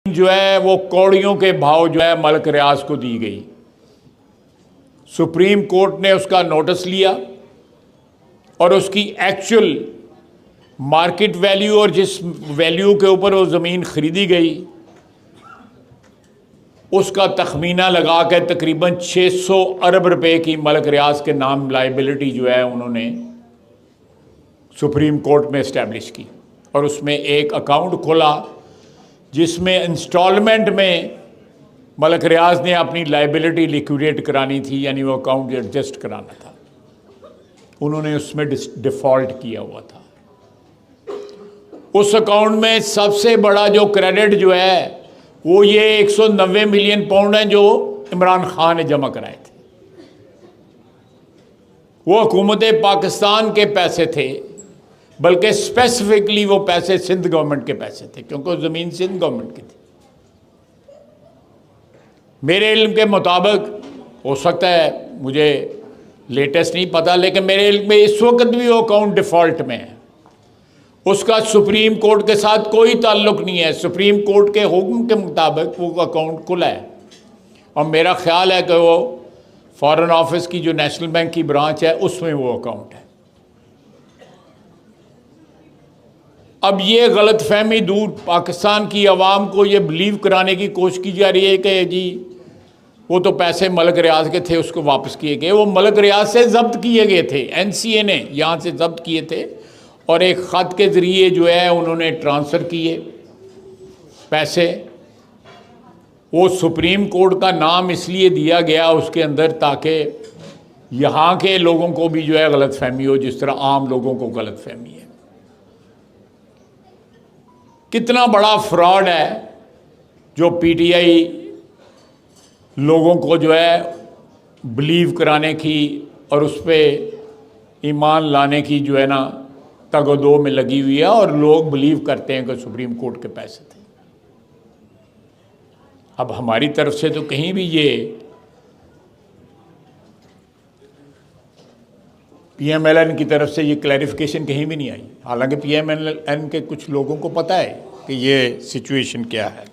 जो है वो कौड़ियों के भाव जो है मलिक रियाज को दी गई। सुप्रीम कोर्ट ने उसका नोटिस लिया और उसकी एक्चुअल मार्केट वैल्यू और जिस वैल्यू के ऊपर वो ज़मीन खरीदी गई उसका तखमीना लगा के तकरीबन 600 अरब रुपए की मलिक रियाज के नाम लाइबिलिटी जो है उन्होंने सुप्रीम कोर्ट में इस्टेब्लिश की और उसमें एक अकाउंट खोला जिसमें इंस्टॉलमेंट में मलिक रियाज ने अपनी लाइबिलिटी लिक्विडेट करानी थी, यानी वो अकाउंट एडजस्ट कराना था। उन्होंने उसमें डिफ़ॉल्ट किया हुआ था। उस अकाउंट में सबसे बड़ा जो क्रेडिट जो है वो ये 190 मिलियन पाउंड है जो इमरान खान ने जमा कराए थे। वो हुकूमत पाकिस्तान के पैसे थे, बल्कि स्पेसिफिकली वो पैसे सिंध गवर्नमेंट के पैसे थे, क्योंकि ज़मीन सिंध गवर्नमेंट की थी। मेरे इल्म के मुताबिक, हो सकता है मुझे लेटेस्ट नहीं पता, लेकिन मेरे इल्म में इस वक्त भी वो अकाउंट डिफ़ॉल्ट में है। उसका सुप्रीम कोर्ट के साथ कोई ताल्लुक़ नहीं है। सुप्रीम कोर्ट के हुक्म के मुताबिक वो अकाउंट खुला है और मेरा ख्याल है कि वो फॉरेन ऑफिस की जो नेशनल बैंक की ब्रांच है उसमें वो अकाउंट है। अब ये गलत फहमी दूर पाकिस्तान की आवाम को ये बिलीव कराने की कोशिश की जा रही है कि जी वो तो पैसे मलिक रियाज के थे, उसको वापस किए गए। वो मलिक रियाज से जब्त किए गए थे, एनसीए ने यहाँ से जब्त किए थे और एक ख़त के ज़रिए जो है उन्होंने ट्रांसफ़र किए पैसे। वो सुप्रीम कोर्ट का नाम इसलिए दिया गया उसके अंदर ताकि यहाँ के लोगों को भी जो है गलत फहमी हो, जिस तरह आम लोगों को गलत फहमी है। कितना बड़ा फ्रॉड है जो पीटीआई लोगों को जो है बिलीव कराने की और उस पर ईमान लाने की जो है ना तगदो में लगी हुई है, और लोग बिलीव करते हैं कि सुप्रीम कोर्ट के पैसे थे। अब हमारी तरफ से तो कहीं भी ये पीएमएलएन की तरफ से ये क्लैरिफिकेशन कहीं भी नहीं आई। हालांकि पीएमएलएन के कुछ लोगों को पता है कि ये सिचुएशन क्या है।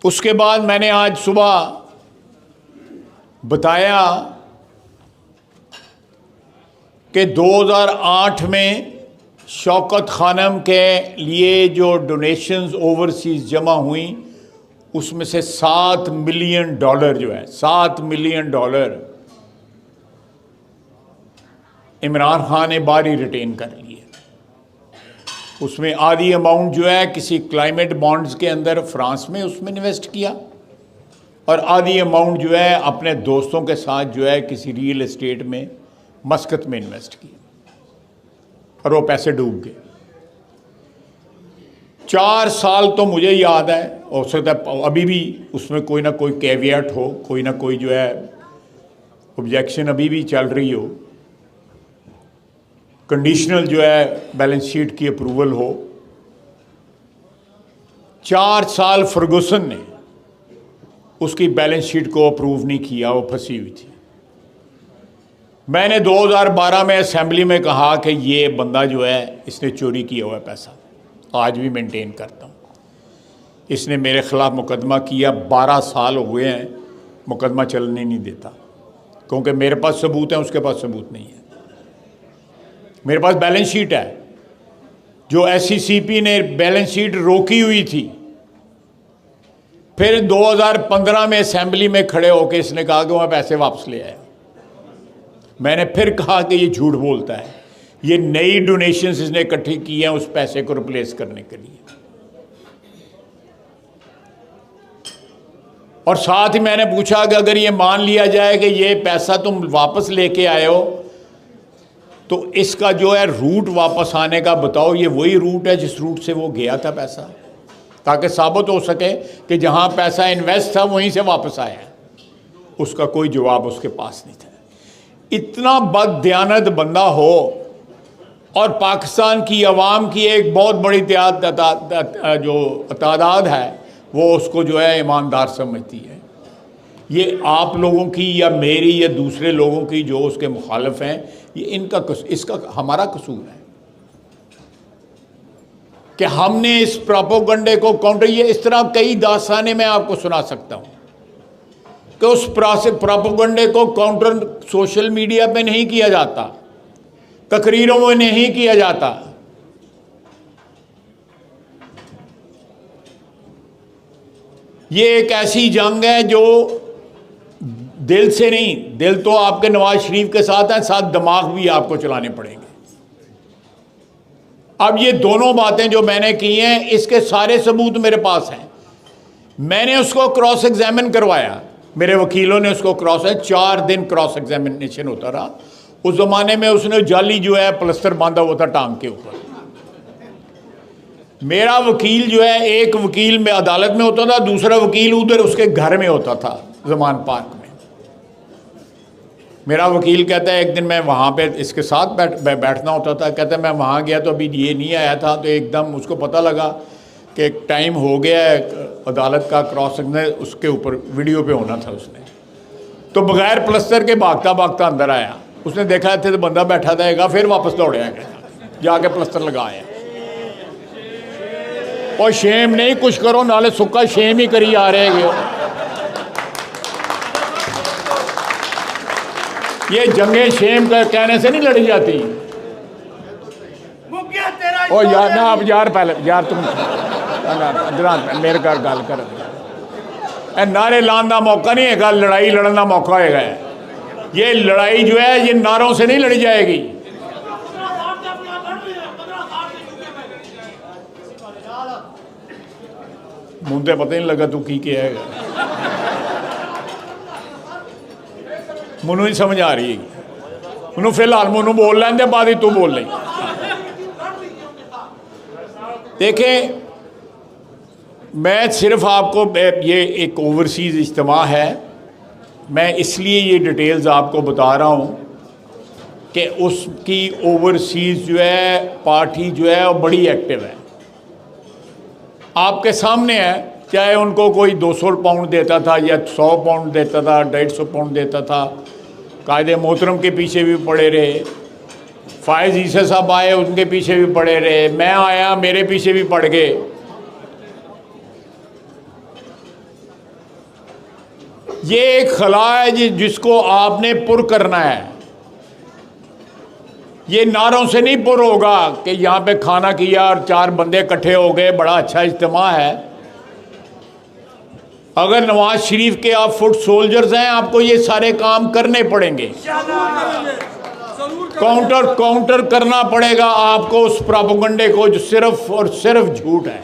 उसके बाद मैंने आज सुबह बताया कि 2008 में शौकत खानम के लिए जो डोनेशंस ओवरसीज़ जमा हुई उसमें से $7 मिलियन जो है, $7 मिलियन इमरान खान ने बाहरी रिटेन कर लिए। उसमें आधी अमाउंट जो है किसी क्लाइमेट बॉन्ड्स के अंदर फ्रांस में उसमें इन्वेस्ट किया और आधी अमाउंट जो है अपने दोस्तों के साथ जो है किसी रियल एस्टेट में मस्कत में इन्वेस्ट किया और वो पैसे डूब गए। 4 साल तो मुझे याद है, हो सकता है अभी भी उसमें कोई ना कोई कैवियट हो, कोई ना कोई जो है ऑब्जेक्शन अभी भी चल रही हो, कंडीशनल जो है बैलेंस शीट की अप्रूवल हो। 4 साल फर्गुसन ने उसकी बैलेंस शीट को अप्रूव नहीं किया, वो फंसी हुई थी। मैंने 2012 में असेंबली में कहा कि ये बंदा जो है इसने चोरी किया हुआ है पैसा, आज भी मेंटेन करता हूँ। इसने मेरे ख़िलाफ़ मुकदमा किया, 12 साल हुए हैं, मुकदमा चलने नहीं देता, क्योंकि मेरे पास सबूत है, उसके पास सबूत नहीं है। मेरे पास बैलेंस शीट है, जो SCCP ने बैलेंस शीट रोकी हुई थी। फिर 2015 में असेंबली में खड़े होकर इसने कहा कि मैं पैसे वापस ले आया। मैंने फिर कहा कि ये झूठ बोलता है, ये नई डोनेशंस इसने इकट्ठी की हैं उस पैसे को रिप्लेस करने के लिए। और साथ ही मैंने पूछा कि अगर ये मान लिया जाए कि ये पैसा तुम वापस लेके आए हो तो इसका जो है रूट वापस आने का बताओ, ये वही रूट है जिस रूट से वो गया था पैसा, ताकि साबित हो सके कि जहां पैसा इन्वेस्ट था वहीं से वापस आया है। उसका कोई जवाब उसके पास नहीं था। इतना बददियानत बंदा हो और पाकिस्तान की आवाम की एक बहुत बड़ी तादाद है वो उसको जो है ईमानदार समझती है। ये आप लोगों की या मेरी या दूसरे लोगों की जो उसके मुखालिफ हैं, ये इसका हमारा कसूर है कि हमने इस प्रोपेगेंडे को काउंटर, ये इस तरह कई दास्तानें मैं आपको सुना सकता हूँ कि उस प्रोपेगेंडे को काउंटर सोशल मीडिया पे नहीं किया जाता, तकरीरों में नहीं किया जाता। ये एक ऐसी जंग है जो दिल से नहीं, दिल तो आपके नवाज शरीफ के साथ है, साथ दिमाग भी आपको चलाने पड़ेंगे। अब ये दोनों बातें जो मैंने की हैं, इसके सारे सबूत मेरे पास हैं। मैंने उसको क्रॉस एग्जामिन करवाया, मेरे वकीलों ने उसको 4 दिन क्रॉस एग्जामिनेशन होता रहा। उस जमाने में उसने जाली जो है प्लस्तर बांधा हुआ था टांग के ऊपर। मेरा वकील जो है, एक वकील में अदालत में होता था, दूसरा वकील उधर उसके घर में होता था जमान पार्क में। मेरा वकील कहता है एक दिन मैं वहाँ पे इसके साथ बैठना होता था, कहता है मैं वहाँ गया तो अभी ये नहीं आया था, तो एकदम उसको पता लगा कि टाइम हो गया है अदालत का, क्रॉस उसके ऊपर वीडियो पे होना था उसने, तो बगैर प्लस्तर के भागता भागता अंदर आया। उसने देखा थे तो बंदा बैठा था, फिर वापस दौड़या गया, जाके प्लस्तर लगाया। और शेम नहीं कुछ करो, नाले सुक्का शेम ही करी आ रहे हो। ये जंगे शेम का कहने से नहीं लड़ी जाती। ओ यार ना, अब यार पहले यार तुम मेरे घर गल कर, नारे लाने का मौका नहीं है, लड़ाई लड़न का मौका है। ये लड़ाई जो है ये नारों से नहीं लड़ी जाएगी। मुझे पता नहीं लगा तू की क्या है, मैनू नहीं समझ आ रही है। मैनू फिलहाल मैनू बोल लेंदे, बाद ही तू बोल नहीं। देखें, मैं सिर्फ आपको, ये एक ओवरसीज़ इज्तिमा है, मैं इसलिए ये डिटेल्स आपको बता रहा हूँ कि उसकी ओवरसीज़ जो है पार्टी जो है वो बड़ी एक्टिव है। आपके सामने है, चाहे उनको कोई 200 पाउंड देता था या 100 पाउंड देता था, 150 पाउंड देता था, कायदे मोहतरम के पीछे भी पड़े रहे, फायज़ ईसा साहब आए उनके पीछे भी पड़े रहे, मैं आया मेरे पीछे भी पड़ गए। ये एक खला है जिसको आपने पुर करना है। ये नारों से नहीं पुर होगा कि यहाँ पे खाना किया और 4 बंदे इकट्ठे हो गए, बड़ा अच्छा इज्तिमा है। अगर नवाज शरीफ के आप फुट सोल्जर्स हैं, आपको ये सारे काम करने पड़ेंगे, काउंटर करना पड़ेगा आपको उस प्रोपेगेंडे को जो सिर्फ और सिर्फ झूठ है।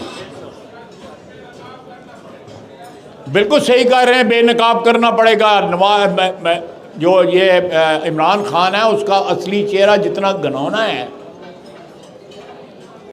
बिल्कुल सही कह रहे हैं, बेनकाब करना पड़ेगा। जो ये इमरान खान है उसका असली चेहरा जितना घनौना है